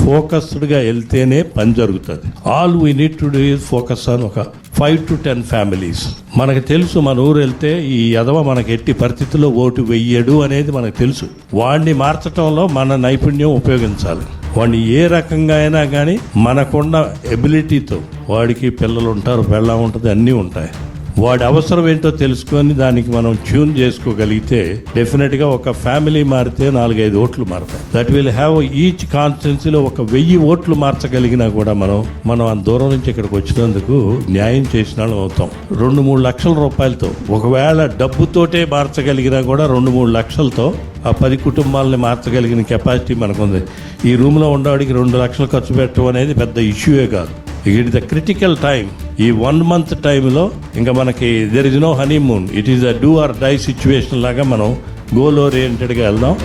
ఫోకస్డ్గా వెళ్తేనే పని జరుగుతుంది. All we need to do is focus on ఒక 5 to 10 ఫ్యామిలీస్. మనకు తెలుసు మన ఊరు వెళ్తే ఈ యదవ మనకి ఎట్టి పరిస్థితుల్లో ఓటు వెయ్యడు అనేది మనకు తెలుసు. వాడిని మార్చడంలో మన నైపుణ్యం ఉపయోగించాలి. వాడిని ఏ రకంగా అయినా కానీ మనకున్న ఎబిలిటీతో, వాడికి పిల్లలు ఉంటారు, పెళ్ళం ఉంటుంది, అన్నీ ఉంటాయి. వాడి అవసరం ఏంటో తెలుసుకొని దానికి మనం ట్యూన్ చేసుకోగలిగితే డెఫినెట్గా ఒక ఫ్యామిలీ మారితే 4-5 ఓట్లు మారుతాయి. దట్ విల్ హ్యావ్ ఈచ్ కాన్స్టిట్యున్సీలో 1000 ఓట్లు మార్చగలిగినా కూడా మనం అంత దూరం నుంచి ఇక్కడికి వచ్చినందుకు న్యాయం చేసిన వాళ్ళం అవుతాం. 2-3 లక్షల రూపాయలతో, ఒకవేళ డబ్బుతోటే మార్చగలిగినా కూడా 2-3 లక్షలతో ఆ 10 కుటుంబాలని మార్చగలిగిన కెపాసిటీ మనకుంది. ఈ రూమ్లో ఉండేవాడికి 2 లక్షలు ఖర్చు పెట్టడం అనేది పెద్ద ఇష్యూయే కాదు. It is the critical time. ఈ 1 month టైంలో ఇంకా మనకి there is no honeymoon. It is a do or die situation లాగా మనం గోల్ ఓరియంటెడ్గా వెళ్దాం.